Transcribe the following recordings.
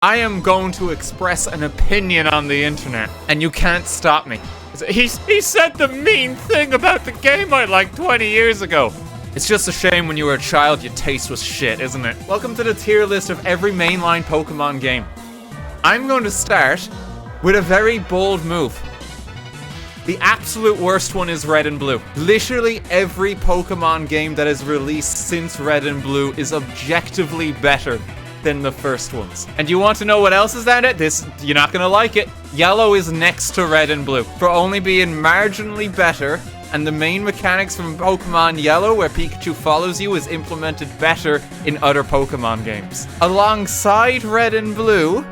I am going to express an opinion on the internet, and you can't stop me. He said the mean thing about the game I liked 20 years ago. It's just a shame when you were a child your taste was shit, isn't it? Welcome to the tier list of every mainline Pokemon game. I'm going to start with a very bold move. The absolute worst one is Red and Blue. Literally every Pokemon game that has released since Red and Blue is objectively better than the first ones. And you want to know what else is at it? You're not gonna like it. Yellow is next to Red and Blue for only being marginally better, and the main mechanics from Pokémon Yellow, where Pikachu follows you, is implemented better in other Pokemon games. Alongside Red and Blue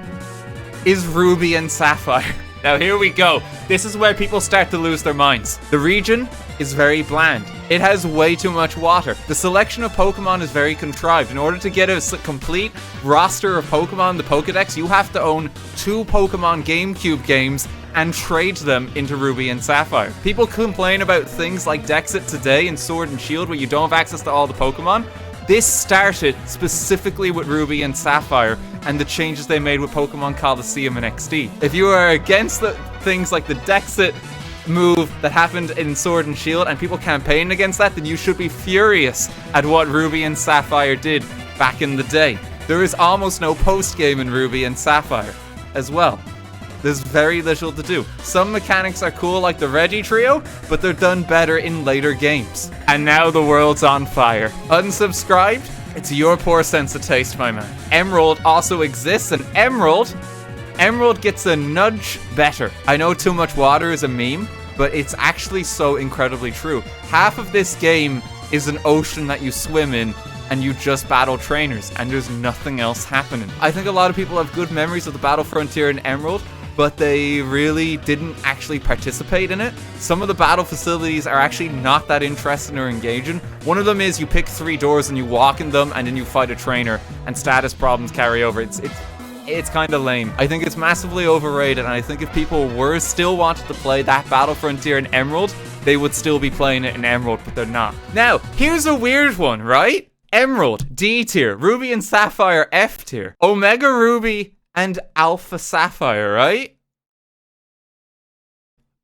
is Ruby and Sapphire. Now here we go. This is where people start to lose their minds. The region is very bland. It has way too much water. The selection of Pokemon is very contrived. In order to get a complete roster of Pokemon in the Pokedex, you have to own 2 Pokemon GameCube games and trade them into Ruby and Sapphire. People complain about things like Dexit today in Sword and Shield where you don't have access to all the Pokemon. This started specifically with Ruby and Sapphire and the changes they made with Pokémon Colosseum and XD. If you are against the things like the Dexit move that happened in Sword and Shield and people campaigning against that, then you should be furious at what Ruby and Sapphire did back in the day. There is almost no post-game in Ruby and Sapphire as well. There's very little to do. Some mechanics are cool like the Regi Trio, but they're done better in later games. And now the world's on fire. Unsubscribed? It's your poor sense of taste, my man. Emerald also exists, and Emerald gets a nudge better. I know too much water is a meme, but it's actually so incredibly true. Half of this game is an ocean that you swim in, and you just battle trainers, and there's nothing else happening. I think a lot of people have good memories of the Battle Frontier in Emerald, but they really didn't actually participate in it. Some of the battle facilities are actually not that interesting or engaging. One of them is you pick 3 doors and you walk in them and then you fight a trainer and status problems carry over. It's kind of lame. I think it's massively overrated, and I think if people were still wanted to play that Battle Frontier in Emerald, they would still be playing it in Emerald, but they're not. Now, here's a weird one, right? Emerald, D tier. Ruby and Sapphire, F tier. Omega Ruby and Alpha Sapphire, right?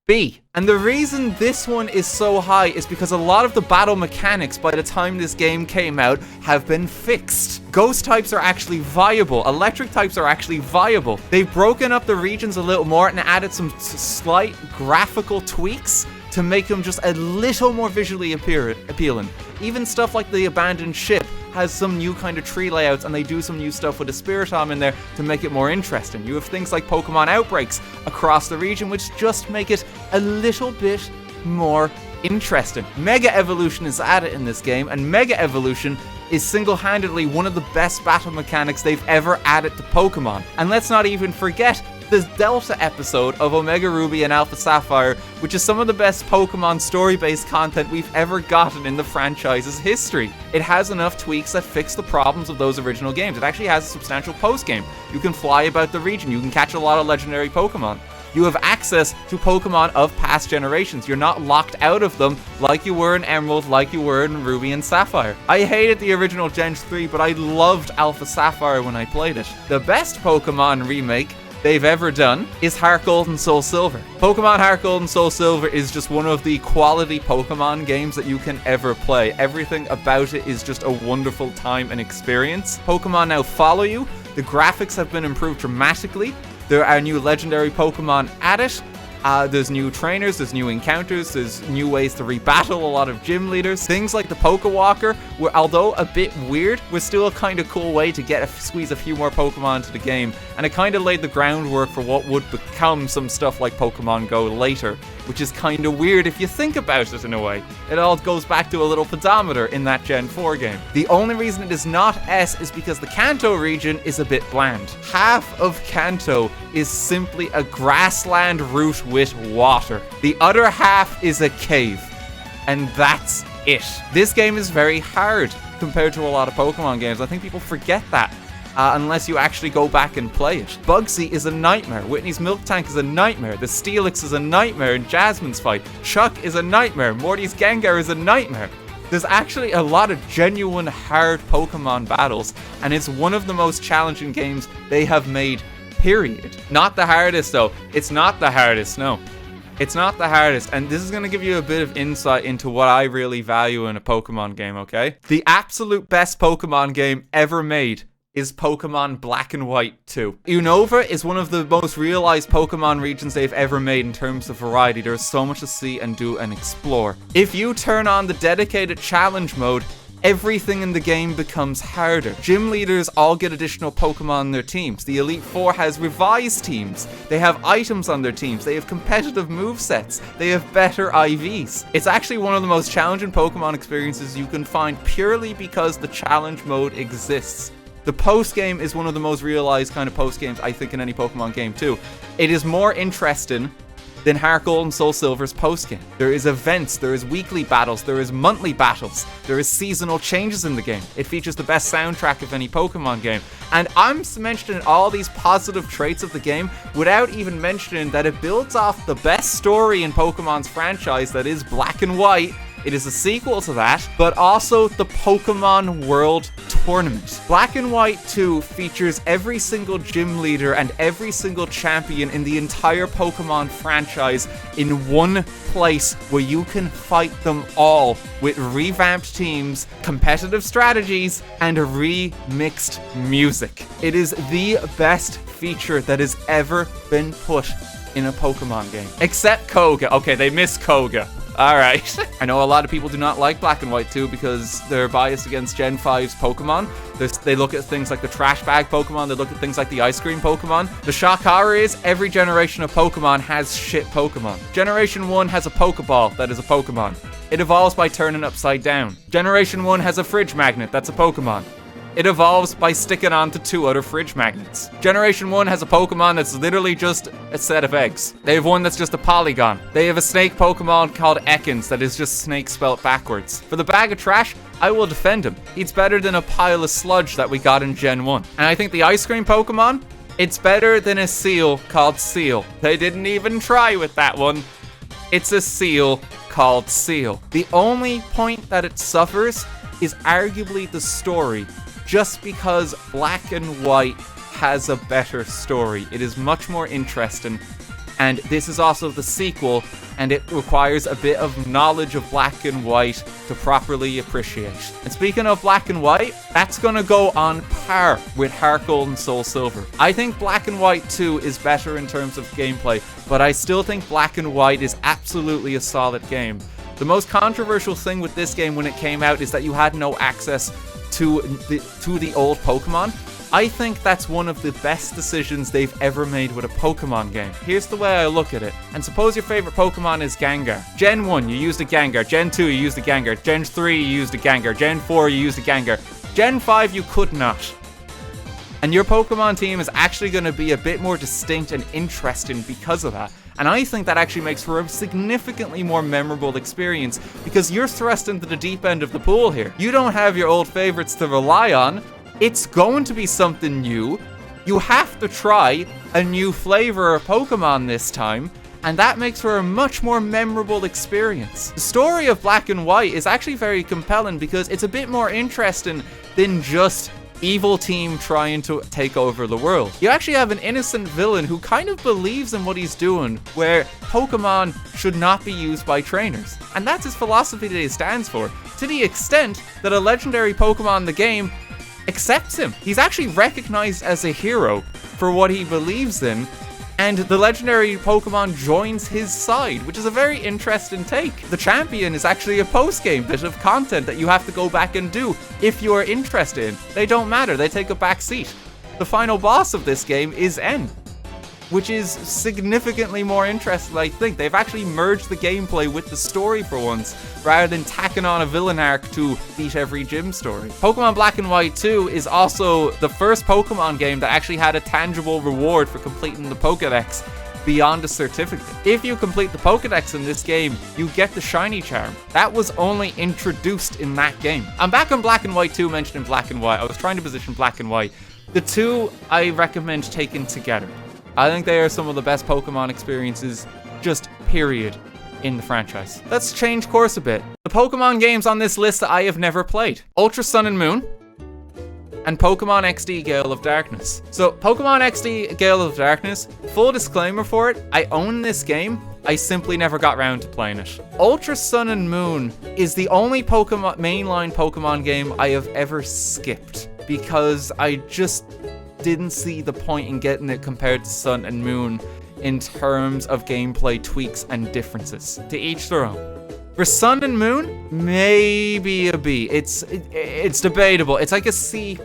B. And the reason this one is so high is because a lot of the battle mechanics by the time this game came out have been fixed. Ghost types are actually viable. Electric types are actually viable. They've broken up the regions a little more and added some slight graphical tweaks to make them just a little more visually appealing. Even stuff like the abandoned ship has some new kind of tree layouts, and they do some new stuff with the Spiritomb in there to make it more interesting. You have things like Pokemon outbreaks across the region, which just make it a little bit more interesting. Mega Evolution is added in this game, and Mega Evolution is single-handedly one of the best battle mechanics they've ever added to Pokemon. And let's not even forget the Delta episode of Omega Ruby and Alpha Sapphire, which is some of the best Pokemon story-based content we've ever gotten in the franchise's history. It has enough tweaks that fix the problems of those original games. It actually has a substantial post-game. You can fly about the region. You can catch a lot of legendary Pokemon. You have access to Pokemon of past generations. You're not locked out of them like you were in Emerald, like you were in Ruby and Sapphire. I hated the original Gen 3, but I loved Alpha Sapphire when I played it. The best Pokemon remake they've ever done is HeartGold and SoulSilver. Pokemon HeartGold and SoulSilver is just one of the quality Pokemon games that you can ever play. Everything about it is just a wonderful time and experience. Pokemon now follow you. The graphics have been improved dramatically. There are new legendary Pokemon at it. There's new trainers, there's new encounters, there's new ways to rebattle a lot of gym leaders. Things like the Pokewalker, were, although a bit weird, was still a kind of cool way to squeeze a few more Pokemon into the game. And it kind of laid the groundwork for what would become some stuff like Pokemon Go later, which is kind of weird if you think about it in a way. It all goes back to a little pedometer in that Gen 4 game. The only reason it is not S is because the Kanto region is a bit bland. Half of Kanto is simply a grassland route with water. The other half is a cave, and that's it. This game is very hard compared to a lot of Pokemon games. I think people forget that. Unless you actually go back and play it. Bugsy is a nightmare. Whitney's Milk Tank is a nightmare. The Steelix is a nightmare in Jasmine's fight. Chuck is a nightmare. Morty's Gengar is a nightmare. There's actually a lot of genuine hard Pokemon battles, and it's one of the most challenging games they have made, period. Not the hardest, though. It's not the hardest, no. It's not the hardest, and this is going to give you a bit of insight into what I really value in a Pokemon game, okay? The absolute best Pokemon game ever made is Pokemon Black and White 2. Unova is one of the most realized Pokemon regions they've ever made in terms of variety. There's so much to see and do and explore. If you turn on the dedicated challenge mode, everything in the game becomes harder. Gym leaders all get additional Pokemon on their teams. The Elite Four has revised teams. They have items on their teams. They have competitive movesets. They have better IVs. It's actually one of the most challenging Pokemon experiences you can find purely because the challenge mode exists. The post-game is one of the most realized kind of post-games, I think, in any Pokemon game too. It is more interesting than HeartGold and SoulSilver's post-game. There is events, there is weekly battles, there is monthly battles, there is seasonal changes in the game. It features the best soundtrack of any Pokemon game. And I'm mentioning all these positive traits of the game without even mentioning that it builds off the best story in Pokemon's franchise, that is Black and White. It is a sequel to that, but also the Pokemon World Tournament. Black and White 2 features every single gym leader and every single champion in the entire Pokemon franchise in one place where you can fight them all with revamped teams, competitive strategies, and remixed music. It is the best feature that has ever been put in a Pokemon game. Except Koga. Okay, they missed Koga. Alright. I know a lot of people do not like Black and White 2 because they're biased against Gen 5's Pokemon. They look at things like the trash bag Pokemon, they look at things like the ice cream Pokemon. The shock horror is every generation of Pokemon has shit Pokemon. Generation 1 has a Pokeball that is a Pokemon. It evolves by turning upside down. Generation 1 has a fridge magnet that's a Pokemon. It evolves by sticking onto 2 other fridge magnets. Generation 1 has a Pokemon that's literally just a set of eggs. They have one that's just a polygon. They have a snake Pokemon called Ekans that is just snake spelt backwards. For the bag of trash, I will defend him. He's better than a pile of sludge that we got in Gen 1. And I think the ice cream Pokemon, it's better than a seal called Seal. They didn't even try with that one. It's a seal called Seal. The only point that it suffers is arguably the story. Just because Black and White has a better story. It is much more interesting, and this is also the sequel, and it requires a bit of knowledge of Black and White to properly appreciate. And speaking of Black and White, that's gonna go on par with HeartGold and SoulSilver. I think Black and White 2 is better in terms of gameplay, but I still think Black and White is absolutely a solid game. The most controversial thing with this game when it came out is that you had no access to the old Pokemon. I think that's one of the best decisions they've ever made with a Pokemon game. Here's the way I look at it. And suppose your favorite Pokemon is Gengar. Gen 1, you used a Gengar. Gen 2, you used a Gengar. Gen 3, you used a Gengar. Gen 4, you used a Gengar. Gen 5, you could not. And your Pokemon team is actually going to be a bit more distinct and interesting because of that. And I think that actually makes for a significantly more memorable experience because you're thrust into the deep end of the pool here. You don't have your old favorites to rely on. It's going to be something new. You have to try a new flavor of Pokemon this time, and that makes for a much more memorable experience. The story of Black and White is actually very compelling because it's a bit more interesting than just evil team trying to take over the world. You actually have an innocent villain who kind of believes in what he's doing, where Pokemon should not be used by trainers. And that's his philosophy that he stands for, to the extent that a legendary Pokemon in the game accepts him. He's actually recognized as a hero for what he believes in, and the legendary Pokemon joins his side, which is a very interesting take. The champion is actually a post-game bit of content that you have to go back and do if you are interested in. They don't matter, they take a back seat. The final boss of this game is N, which is significantly more interesting, I think. They've actually merged the gameplay with the story for once, rather than tacking on a villain arc to beat every gym story. Pokemon Black and White 2 is also the first Pokemon game that actually had a tangible reward for completing the Pokédex beyond a certificate. If you complete the Pokédex in this game, you get the Shiny Charm. That was only introduced in that game. I'm back on Black and White 2, mentioned in Black and White. I was trying to position Black and White. The two I recommend taken together. I think they are some of the best Pokemon experiences, just period. in the franchise. Let's change course a bit. The Pokemon games on this list that I have never played. Ultra Sun and Moon, and Pokemon XD Gale of Darkness. So, Pokemon XD Gale of Darkness, full disclaimer for it, I own this game, I simply never got around to playing it. Ultra Sun and Moon is the only mainline Pokemon game I have ever skipped, because I just didn't see the point in getting it compared to Sun and Moon in terms of gameplay tweaks and differences. To each their own. For Sun and Moon, maybe a B. It's debatable. It's like a C+.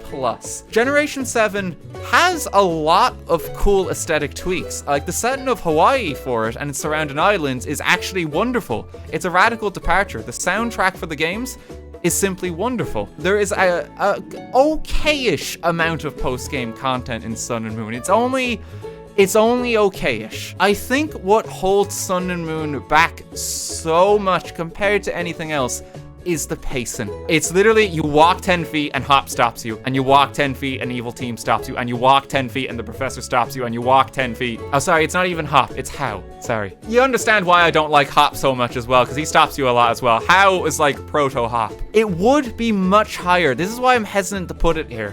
Generation 7 has a lot of cool aesthetic tweaks. Like the setting of Hawaii for it and its surrounding islands is actually wonderful. It's a radical departure. The soundtrack for the games is simply wonderful. There is a okay-ish amount of post-game content in Sun and Moon. It's only okay-ish. I think what holds Sun and Moon back so much compared to anything else is the pacing. It's literally, you walk 10 feet and Hop stops you, and you walk 10 feet and Evil Team stops you, and you walk 10 feet and the Professor stops you, and you walk 10 feet. Oh, sorry, it's not even Hop, it's How. Sorry. You understand why I don't like Hop so much as well, because he stops you a lot as well. How is like proto-Hop. It would be much higher. This is why I'm hesitant to put it here.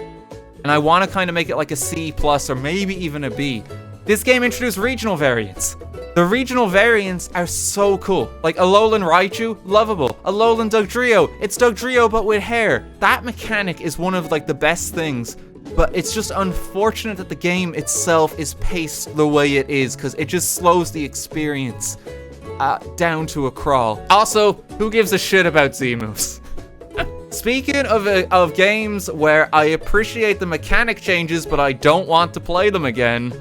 And I want to kind of make it like a C+, or maybe even a B. This game introduced regional variants. The regional variants are so cool. Like Alolan Raichu, lovable. Alolan Dugtrio, it's Dugtrio but with hair. That mechanic is one of like the best things, but it's just unfortunate that the game itself is paced the way it is, because it just slows the experience down to a crawl. Also, who gives a shit about Z-moves? Speaking of games where I appreciate the mechanic changes but I don't want to play them again,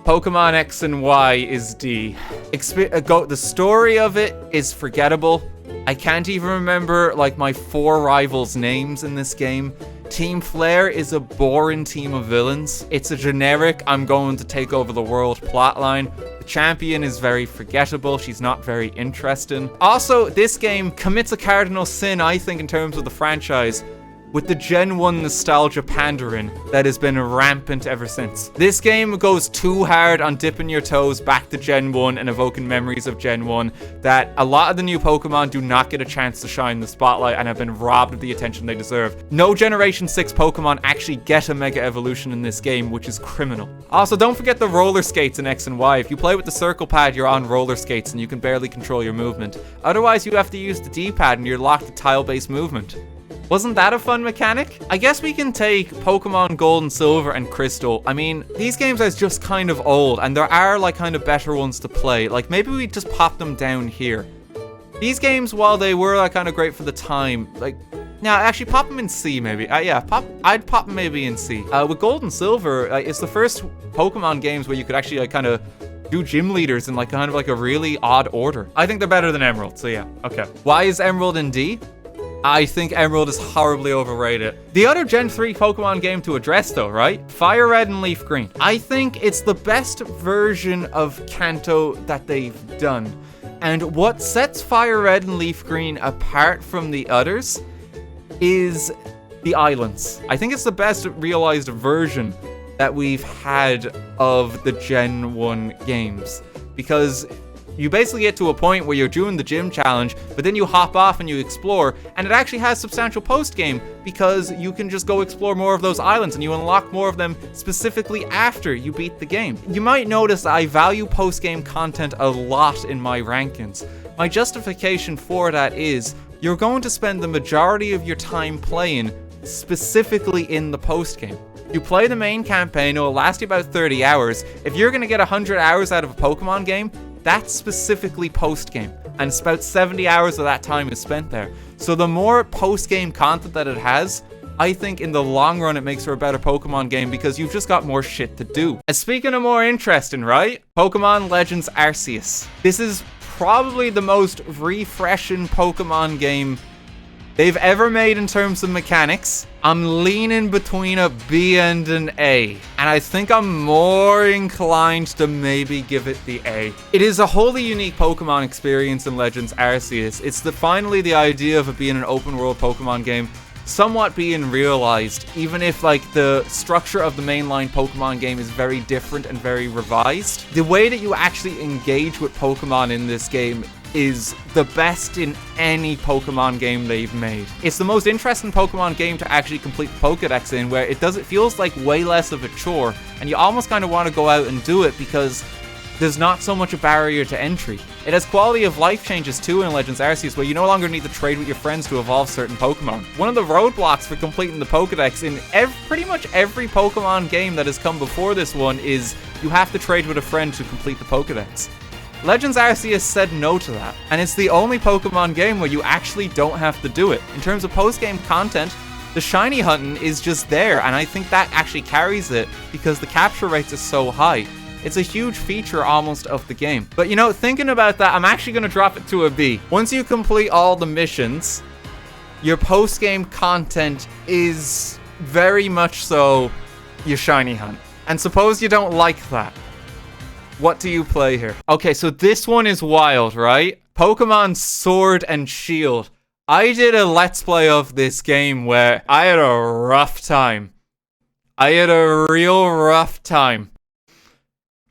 Pokemon X and Y is D. The story of it is forgettable. I can't even remember like my 4 rivals' names in this game. Team Flare is a boring team of villains. It's a generic, I'm going to take over the world plotline. The champion is very forgettable. She's not very interesting. Also, this game commits a cardinal sin, I think, in terms of the franchise, with the Gen 1 nostalgia pandering that has been rampant ever since. This game goes too hard on dipping your toes back to Gen 1 and evoking memories of Gen 1 that a lot of the new Pokemon do not get a chance to shine the spotlight and have been robbed of the attention they deserve. No Generation 6 Pokemon actually get a Mega Evolution in this game, which is criminal. Also, don't forget the roller skates in X and Y. If you play with the circle pad, you're on roller skates and you can barely control your movement. Otherwise, you have to use the D-pad and you're locked to tile-based movement. Wasn't that a fun mechanic? I guess we can take Pokemon Gold and Silver and Crystal. I mean, these games are just kind of old, and there are like kind of better ones to play. Like maybe we just pop them down here. These games, while they were like kind of great for the time, like, now actually pop them in C maybe. Yeah, I'd pop them maybe in C. With Gold and Silver, it's the first Pokemon games where you could actually like kind of do gym leaders in like kind of like a really odd order. I think they're better than Emerald, so yeah, okay. Why is Emerald in D? I think Emerald is horribly overrated. The other Gen 3 Pokemon game to address though, right? FireRed and LeafGreen. I think it's the best version of Kanto that they've done. And what sets FireRed and LeafGreen apart from the others is the islands. I think it's the best realized version that we've had of the Gen 1 games. Because you basically get to a point where you're doing the gym challenge, but then you hop off and you explore, and it actually has substantial post-game because you can just go explore more of those islands and you unlock more of them specifically after you beat the game. You might notice I value post-game content a lot in my rankings. My justification for that is you're going to spend the majority of your time playing specifically in the post-game. You play the main campaign, it will last you about 30 hours. If you're going to get 100 hours out of a Pokemon game, that's specifically post-game, and it's about 70 hours of that time is spent there. So the more post-game content that it has, I think in the long run it makes for a better Pokemon game because you've just got more shit to do. And speaking of more interesting, right? Pokemon Legends Arceus. This is probably the most refreshing Pokemon game they've ever made in terms of mechanics. I'm leaning between a B and an A, and I think I'm more inclined to maybe give it the A. It is a wholly unique Pokemon experience in Legends Arceus. It's finally the idea of it being an open world Pokemon game somewhat being realized, even if like the structure of the mainline Pokemon game is very different and very revised. The way that you actually engage with Pokemon in this game is the best in any Pokemon game they've made. It's the most interesting Pokemon game to actually complete the Pokédex in, where it feels like way less of a chore, and you almost kind of want to go out and do it because there's not so much a barrier to entry. It has quality of life changes too in Legends Arceus, where you no longer need to trade with your friends to evolve certain Pokemon. One of the roadblocks for completing the Pokédex in pretty much every Pokemon game that has come before this one is you have to trade with a friend to complete the Pokédex. Legends Arceus said no to that, and it's the only Pokemon game where you actually don't have to do it. In terms of post-game content, the shiny hunting is just there, and I think that actually carries it because the capture rates are so high. It's a huge feature almost of the game. But you know, thinking about that, I'm actually going to drop it to a B. Once you complete all the missions, your post-game content is very much so your shiny hunt. And suppose you don't like that. What do you play here? Okay, so this one is wild, right? Pokemon Sword and Shield. I did a Let's Play of this game where I had a rough time. I had a real rough time.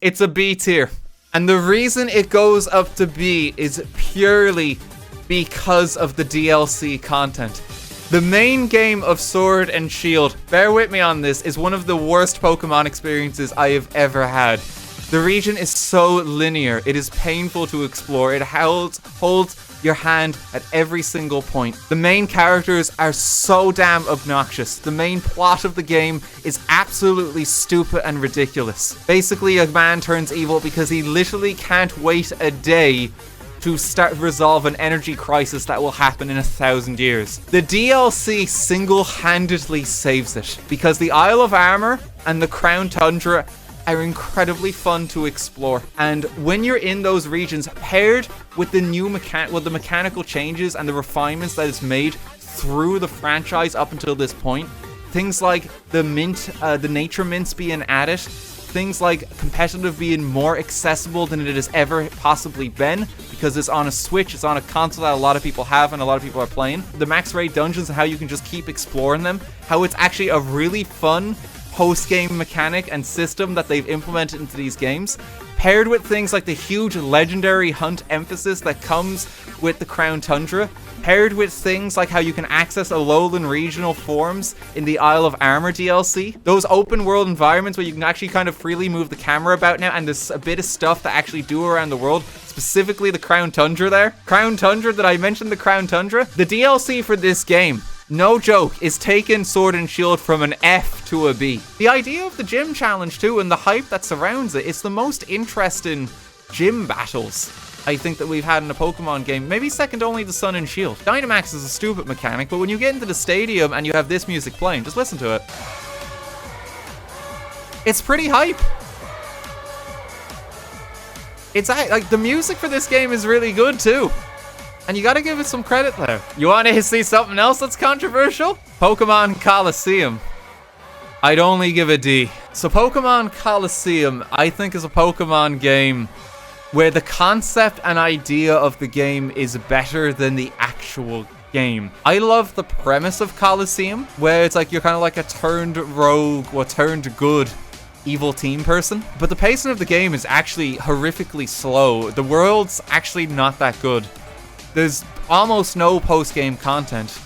It's a B tier. And the reason it goes up to B is purely because of the DLC content. The main game of Sword and Shield, bear with me on this, is one of the worst Pokemon experiences I have ever had. The region is so linear, it is painful to explore, it holds your hand at every single point. The main characters are so damn obnoxious. The main plot of the game is absolutely stupid and ridiculous. Basically, a man turns evil because he literally can't wait a day to resolve an energy crisis that will happen in 1,000 years. The DLC single-handedly saves it, because the Isle of Armor and the Crown Tundra are incredibly fun to explore, and when you're in those regions, paired with the new mechanical changes and the refinements that is made through the franchise up until this point, things like the nature mints being added, things like competitive being more accessible than it has ever possibly been, because it's on a Switch, it's on a console that a lot of people have and a lot of people are playing. The max raid dungeons and how you can just keep exploring them, how it's actually a really fun post-game mechanic and system that they've implemented into these games, paired with things like the huge legendary hunt emphasis that comes with the Crown Tundra, paired with things like how you can access Alolan regional forms in the Isle of Armor DLC, those open world environments where you can actually kind of freely move the camera about now, and there's a bit of stuff to actually do around the world, specifically the Crown Tundra there. Crown Tundra, did I mention the Crown Tundra? The DLC for this game, no joke, is taking Sword and Shield from an F to a B. The idea of the gym challenge too, and the hype that surrounds it, it's the most interesting gym battles I think that we've had in a Pokemon game, maybe second only to Sun and Shield. Dynamax is a stupid mechanic, but when you get into the stadium and you have this music playing, just listen to it. It's pretty hype. It's like, the music for this game is really good too. And you gotta give it some credit there. You wanna see something else that's controversial? Pokemon Colosseum. I'd only give a D. So Pokemon Colosseum, I think, is a Pokemon game where the concept and idea of the game is better than the actual game. I love the premise of Colosseum, where it's like you're kind of like a turned rogue or turned good evil team person. But the pacing of the game is actually horrifically slow. The world's actually not that good. There's almost no post-game content.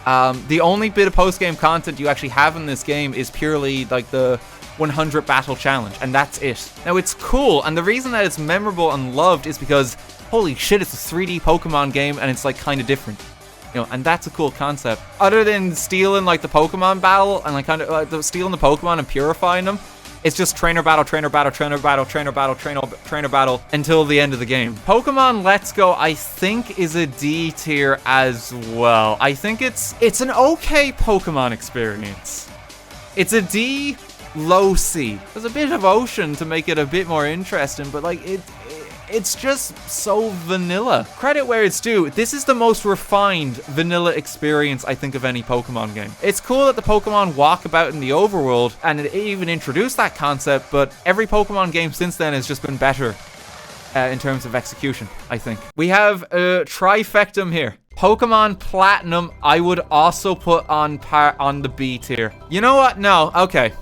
The only bit of post-game content you actually have in this game is purely like the 100 battle challenge, and that's it. Now it's cool, and the reason that it's memorable and loved is because, holy shit, it's a 3D Pokemon game, and it's like kind of different. You know, and that's a cool concept. Other than stealing like the Pokemon battle, and like kind of like stealing the Pokemon and purifying them, it's just trainer battle, trainer battle, trainer battle, trainer battle, trainer battle until the end of the game. Pokemon Let's Go, I think, is a D tier as well. I think it's an okay Pokemon experience. It's a D, low C. There's a bit of ocean to make it a bit more interesting, but like it's just so vanilla. Credit where it's due, this is the most refined vanilla experience I think of any Pokemon game. It's cool that the Pokemon walk about in the overworld, and it even introduced that concept, but every Pokemon game since then has just been better in terms of execution, I think. We have a trifectum here. Pokemon Platinum, I would also put on the B tier. You know what? No, okay.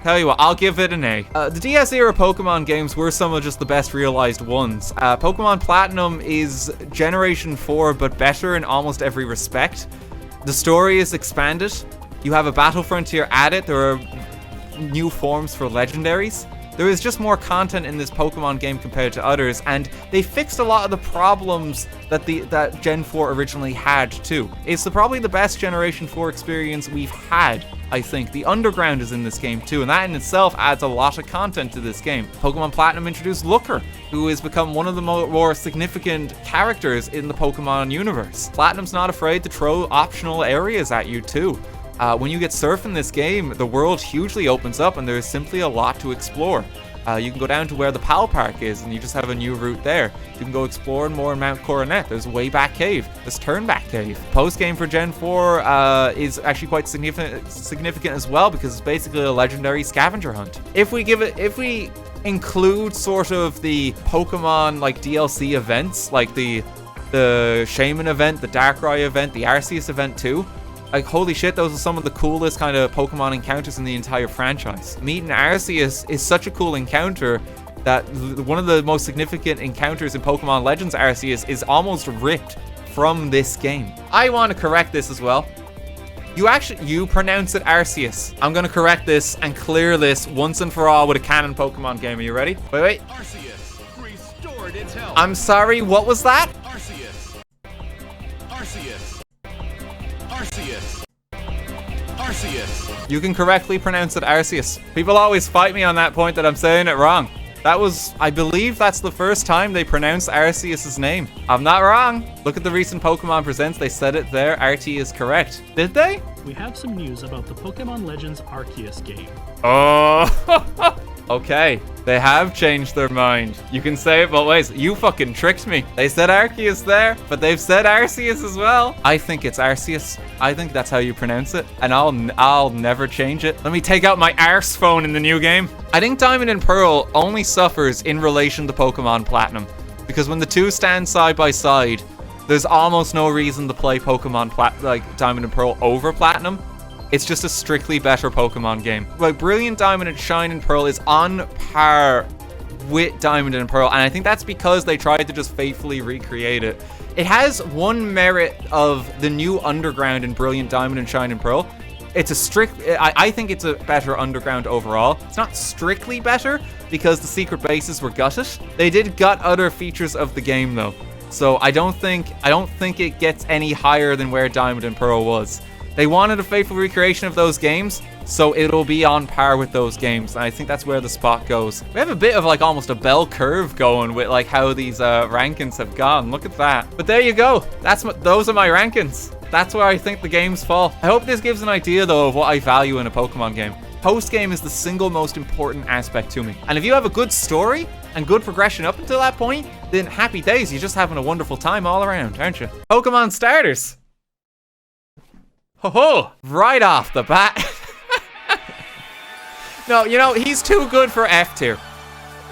Tell you what, I'll give it an A. The DS era Pokemon games were some of just the best realized ones. Pokemon Platinum is Generation 4, but better in almost every respect. The story is expanded. You have a battle frontier added. There are new forms for legendaries. There is just more content in this Pokemon game compared to others, and they fixed a lot of the problems that Gen 4 originally had too. It's probably the best Generation 4 experience we've had, I think. The Underground is in this game too, and that in itself adds a lot of content to this game. Pokemon Platinum introduced Looker, who has become one of the more significant characters in the Pokemon universe. Platinum's not afraid to throw optional areas at you too. When you get surf in this game, the world hugely opens up and there's simply a lot to explore. You can go down to where the Pal Park is and you just have a new route there. You can go explore more in Mount Coronet. There's Wayback Cave. There's Turnback Cave. Post-game for Gen 4 is actually quite significant as well, because it's basically a legendary scavenger hunt. If we include sort of the Pokemon like DLC events, like the Shaman event, the Darkrai event, the Arceus event too, like, holy shit, those are some of the coolest kind of Pokemon encounters in the entire franchise. Meeting Arceus is such a cool encounter that one of the most significant encounters in Pokemon Legends Arceus is almost ripped from this game. I want to correct this as well. You pronounce it Arceus. I'm going to correct this and clear this once and for all with a canon Pokemon game. Are you ready? Wait. Arceus restored its health. I'm sorry, what was that? Arceus. Arceus. You can correctly pronounce it Arceus. People always fight me on that point that I'm saying it wrong. I believe that's the first time they pronounced Arceus' name. I'm not wrong. Look at the recent Pokemon Presents, they said it there. RT is correct. Did they? We have some news about the Pokemon Legends Arceus game. Oh, okay. They have changed their mind. You can say it both ways. You fucking tricked me. They said Arceus there, but they've said Arceus as well. I think it's Arceus. I think that's how you pronounce it, and I'll never change it. Let me take out my Arse phone in the new game. I think Diamond and Pearl only suffers in relation to Pokemon Platinum, because when the two stand side by side, there's almost no reason to play Pokemon Diamond and Pearl over Platinum. It's just a strictly better Pokemon game. Like, Brilliant Diamond and Shining Pearl is on par with Diamond and Pearl, and I think that's because they tried to just faithfully recreate it. It has one merit of the new Underground in Brilliant Diamond and Shining Pearl. I think it's a better Underground overall. It's not strictly better because the secret bases were gutted. They did gut other features of the game though. So I don't think it gets any higher than where Diamond and Pearl was. They wanted a faithful recreation of those games, so it'll be on par with those games. And I think that's where the spot goes. We have a bit of like almost a bell curve going with like how these rankings have gone. Look at that. But there you go. Those are my rankings. That's where I think the games fall. I hope this gives an idea though of what I value in a Pokemon game. Post-game is the single most important aspect to me. And if you have a good story and good progression up until that point, then happy days. You're just having a wonderful time all around, aren't you? Pokemon starters. Ho-ho! Right off the bat. No, you know, he's too good for F tier.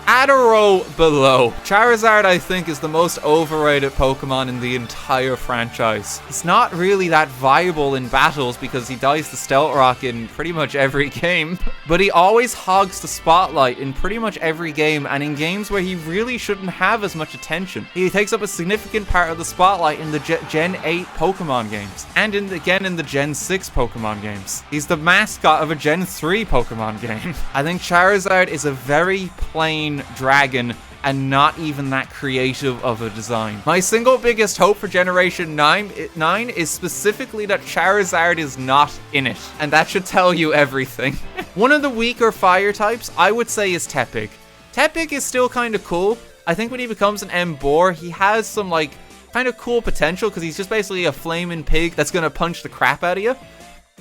Add a row below. Charizard, I think, is the most overrated Pokemon in the entire franchise. He's not really that viable in battles because he dies to Stealth Rock in pretty much every game. But he always hogs the spotlight in pretty much every game, and in games where he really shouldn't have as much attention. He takes up a significant part of the spotlight in the Gen 8 Pokemon games, and again in the Gen 6 Pokemon games. He's the mascot of a Gen 3 Pokemon game. I think Charizard is a very plain dragon and not even that creative of a design. My single biggest hope for Generation 9 is specifically that Charizard is not in it, and that should tell you everything. One of the weaker fire types I would say is Tepig. Tepig is still kind of cool. I think when he becomes an Emboar, he has some like kind of cool potential because he's just basically a flaming pig that's gonna punch the crap out of you.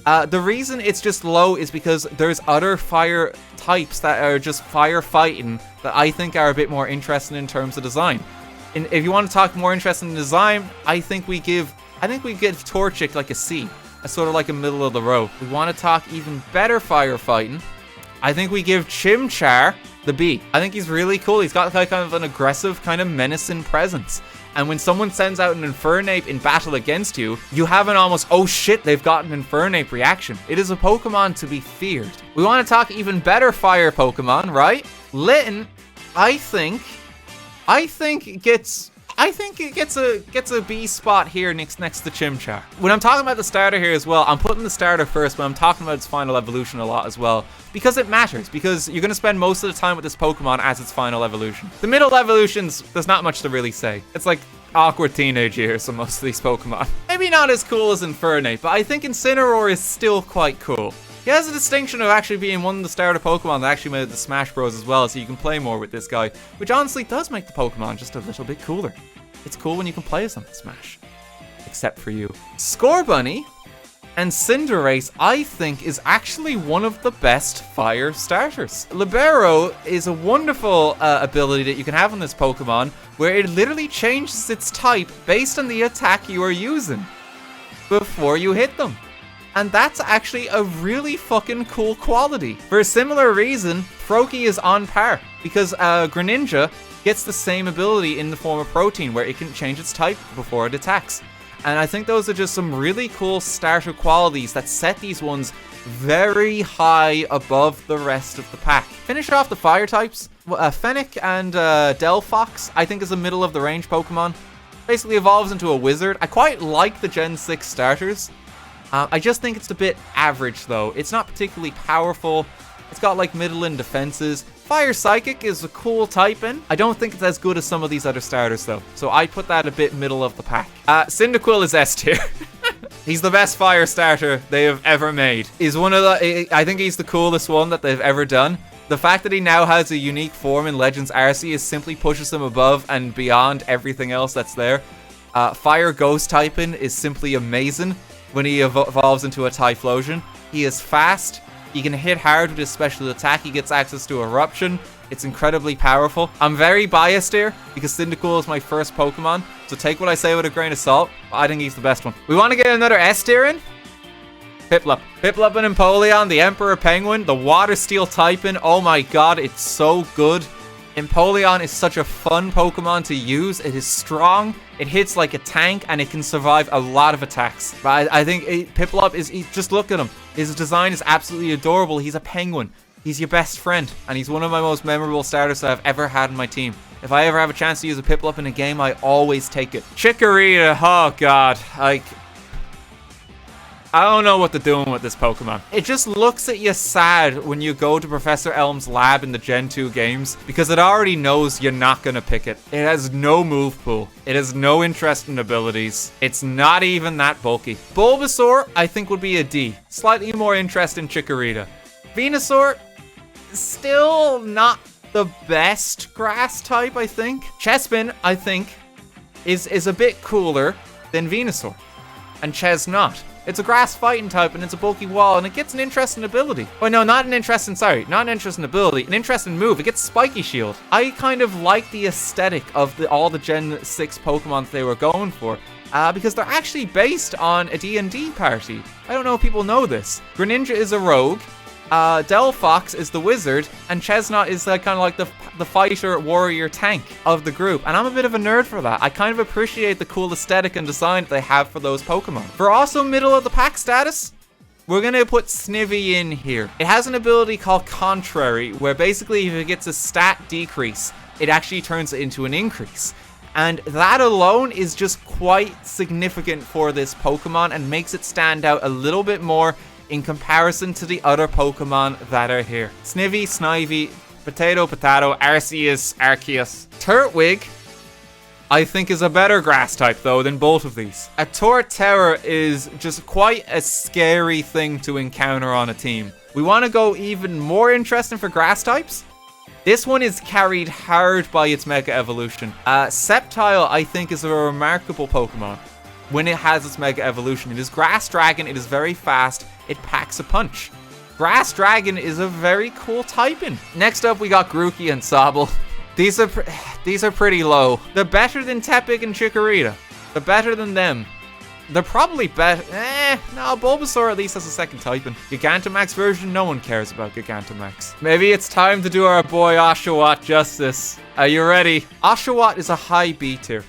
The reason it's just low is because there's other fire types that are just firefighting that I think are a bit more interesting in terms of design. And if you want to talk more interesting in design, I think we give Torchic like a C, a sort of like a middle of the road. We want to talk even better firefighting. I think we give Chimchar the B. I think he's really cool. He's got like kind of an aggressive, kind of menacing presence. And when someone sends out an Infernape in battle against you, you have an almost, oh shit, they've got an Infernape reaction. It is a Pokemon to be feared. We want to talk even better fire Pokemon, right? Litten, I think it gets a B spot here next to Chimchar. When I'm talking about the starter here as well, I'm putting the starter first, but I'm talking about its final evolution a lot as well. Because it matters, because you're going to spend most of the time with this Pokemon as its final evolution. The middle evolutions, there's not much to really say. It's like awkward teenage years for most of these Pokemon. Maybe not as cool as Infernape, but I think Incineroar is still quite cool. He has a distinction of actually being one of the starter Pokemon that actually made the Smash Bros as well, so you can play more with this guy, which honestly does make the Pokemon just a little bit cooler. It's cool when you can play as them in Smash. Except for you. Scorbunny and Cinderace, I think, is actually one of the best fire starters. Libero is a wonderful ability that you can have on this Pokemon, where it literally changes its type based on the attack you are using before you hit them. And that's actually a really fucking cool quality. For a similar reason, Froakie is on par, because Greninja gets the same ability in the form of Protein, where it can change its type before it attacks. And I think those are just some really cool starter qualities that set these ones very high above the rest of the pack. Finish off the fire types. Fennec and Delphox, I think, is a middle of the range Pokemon. Basically evolves into a wizard. I quite like the Gen 6 starters. I just think it's a bit average, though. It's not particularly powerful. It's got, like, middling defenses. Fire Psychic is a cool typing. I don't think it's as good as some of these other starters, though. So I put that a bit middle of the pack. Cyndaquil is S tier. He's the best fire starter they have ever made. He's one of the... I think he's the coolest one that they've ever done. The fact that he now has a unique form in Legends Arceus simply pushes him above and beyond everything else that's there. Fire Ghost typing is simply amazing when he evolves into a Typhlosion. He is fast. He can hit hard with his special attack. He gets access to Eruption. It's incredibly powerful. I'm very biased here because Cyndaquil is my first Pokemon, so take what I say with a grain of salt. I think he's the best one. We want to get another S tier in? Piplup. Piplup and Empoleon, the Emperor Penguin, the Water Steel typing. Oh my god, it's so good. Empoleon is such a fun Pokemon to use. It is strong, it hits like a tank, and it can survive a lot of attacks. But I think Piplup is... just look at him. His design is absolutely adorable. He's a penguin. He's your best friend, and he's one of my most memorable starters that I've ever had in my team. If I ever have a chance to use a Piplup in a game, I always take it. Chikorita, oh god. Like... I don't know what they're doing with this Pokemon. It just looks at you sad when you go to Professor Elm's lab in the Gen 2 games because it already knows you're not going to pick it. It has no move pool. It has no interest in abilities. It's not even that bulky. Bulbasaur, I think, would be a D. Slightly more interest in Chikorita. Venusaur, still not the best grass type, I think. Chespin, I think, is a bit cooler than Venusaur. And Chesnaught. It's a grass fighting type and it's a bulky wall and it gets an interesting ability. Oh no, not an interesting ability, an interesting move. It gets Spiky Shield. I kind of like the aesthetic of all the Gen 6 Pokemon they were going for. Because they're actually based on a D&D party. I don't know if people know this. Greninja is a rogue. Delphox is the wizard, and Chesnaught is kind of like the fighter, warrior, tank of the group. And I'm a bit of a nerd for that. I kind of appreciate the cool aesthetic and design that they have for those Pokemon. For also middle of the pack status, we're going to put Snivy in here. It has an ability called Contrary, where basically if it gets a stat decrease, it actually turns it into an increase. And that alone is just quite significant for this Pokemon and makes it stand out a little bit more in comparison to the other Pokemon that are here. Snivy, Snivy, Potato, Arceus, Arceus. Turtwig, I think, is a better grass type, though, than both of these. A Torterra is just quite a scary thing to encounter on a team. We want to go even more interesting for grass types. This one is carried hard by its Mega Evolution. Sceptile, I think, is a remarkable Pokemon when it has its Mega Evolution. It is Grass Dragon, it is very fast, it packs a punch. Grass Dragon is a very cool typing. Next up, we got Grookey and Sobble. These are pretty low. They're better than Tepig and Chikorita. They're better than them. They're probably better. No, Bulbasaur at least has a second typing. Gigantamax version, no one cares about Gigantamax. Maybe it's time to do our boy Oshawott justice. Are you ready? Oshawott is a high B tier.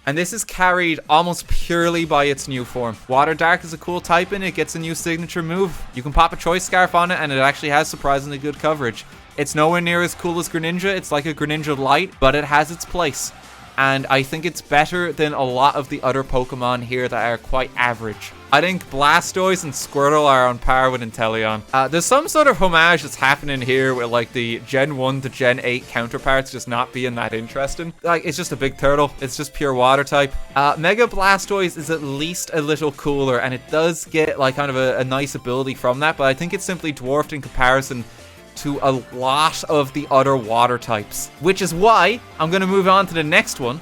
And this is carried almost purely by its new form. Water Dark is a cool type in it. Gets a new signature move. You can pop a Choice Scarf on it and it actually has surprisingly good coverage. It's nowhere near as cool as Greninja. It's like a Greninja Light, but it has its place. And I think it's better than a lot of the other Pokemon here that are quite average. I think Blastoise and Squirtle are on par with Inteleon. There's some sort of homage that's happening here with like the Gen 1 to Gen 8 counterparts just not being that interesting. Like, it's just a big turtle. It's just pure water type. Mega Blastoise is at least a little cooler, and it does get like kind of a nice ability from that, but I think it's simply dwarfed in comparison to a lot of the other water types, which is why I'm going to move on to the next one.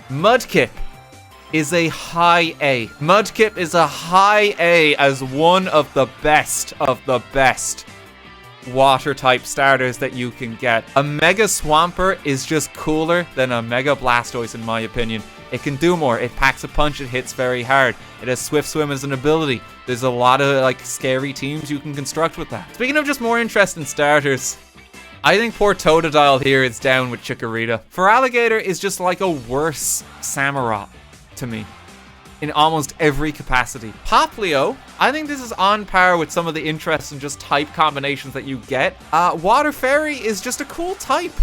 Mudkip is a high A. Mudkip is a high A as one of the best water type starters that you can get. A Mega Swampert is just cooler than a Mega Blastoise in my opinion. It can do more. It packs a punch. It hits very hard. It has Swift Swim as an ability. There's a lot of like scary teams you can construct with that. Speaking of just more interesting starters, I think poor Totodile here is down with Chikorita. Feraligatr is just like a worse Samurott to me in almost every capacity. Poplio, I think this is on par with some of the interesting just type combinations that you get. Water Fairy is just a cool type.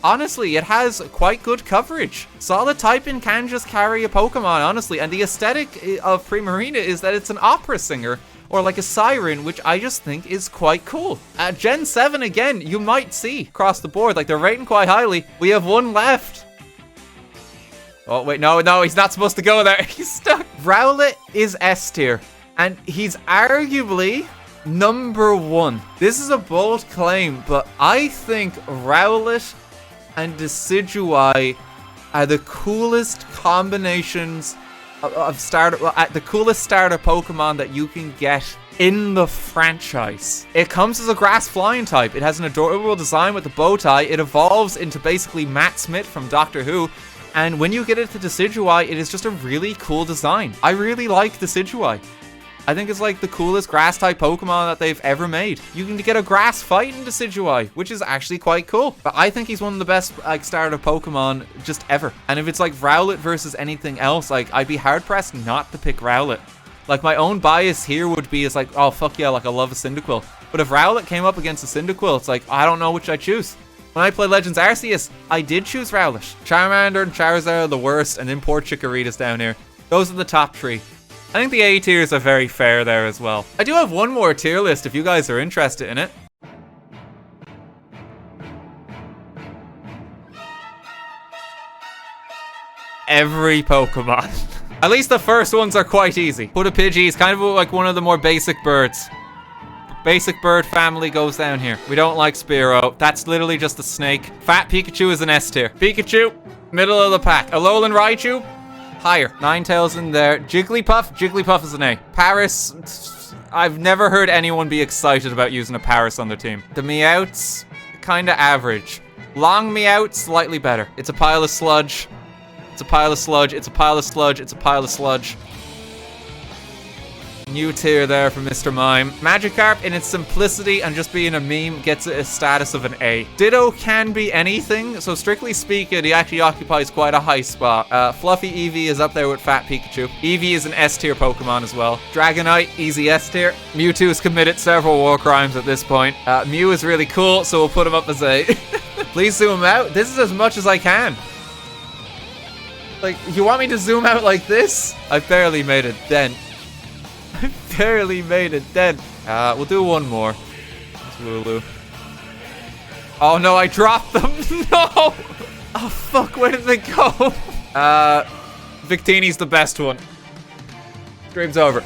Honestly, it has quite good coverage. Solid typing can just carry a Pokemon, honestly. And the aesthetic of Primarina is that it's an opera singer, or like a siren, which I just think is quite cool. At Gen 7, again, you might see across the board, like they're rating quite highly. We have one left. Oh, wait, no, he's not supposed to go there. He's stuck. Rowlet is S tier, and he's arguably number 1. This is a bold claim, but I think Rowlet and Decidueye are the coolest combinations of the coolest starter Pokemon that you can get in the franchise. It comes as a grass flying type. It has an adorable design with the bow tie. It evolves into basically Matt Smith from Doctor Who. And when you get it to Decidueye, it is just a really cool design. I really like Decidueye. I think it's like the coolest grass type Pokemon that they've ever made. You can get a grass fight in Decidueye, which is actually quite cool. But I think he's one of the best like starter Pokemon just ever. And if it's like Rowlet versus anything else, like I'd be hard pressed not to pick Rowlet. Like my own bias here would be is like, oh fuck yeah, like I love a Cyndaquil. But if Rowlet came up against a Cyndaquil, it's like I don't know which I choose. When I played Legends Arceus, I did choose Rowlet. Charmander and Charizard are the worst, and then poor Chikorita's down here. Those are the top 3. I think the A tiers are very fair there as well. I do have one more tier list if you guys are interested in it. Every Pokemon. At least the first ones are quite easy. Pidgey is kind of like one of the more basic birds. Basic bird family goes down here. We don't like Spearow. That's literally just a snake. Fat Pikachu is an S tier. Pikachu, middle of the pack. Alolan Raichu, higher. Ninetales in there. Jigglypuff is an A. Paris, I've never heard anyone be excited about using a Paris on their team. The Meowth's kinda average. Long Meowth, slightly better. It's a pile of sludge. It's a pile of sludge. It's a pile of sludge. It's a pile of sludge. New tier there for Mr. Mime. Magikarp, in its simplicity and just being a meme, gets a status of an A. Ditto can be anything, so strictly speaking, he actually occupies quite a high spot. Fluffy Eevee is up there with Fat Pikachu. Eevee is an S tier Pokemon as well. Dragonite, easy S tier. Mewtwo has committed several war crimes at this point. Mew is really cool, so we'll put him up as A. Please zoom out. This is as much as I can. Like, you want me to zoom out like this? I barely made a dent. I barely made it dead. We'll do one more. Lulu. Oh no, I dropped them. No! Oh fuck, where did they go? Victini's the best one. Stream's over.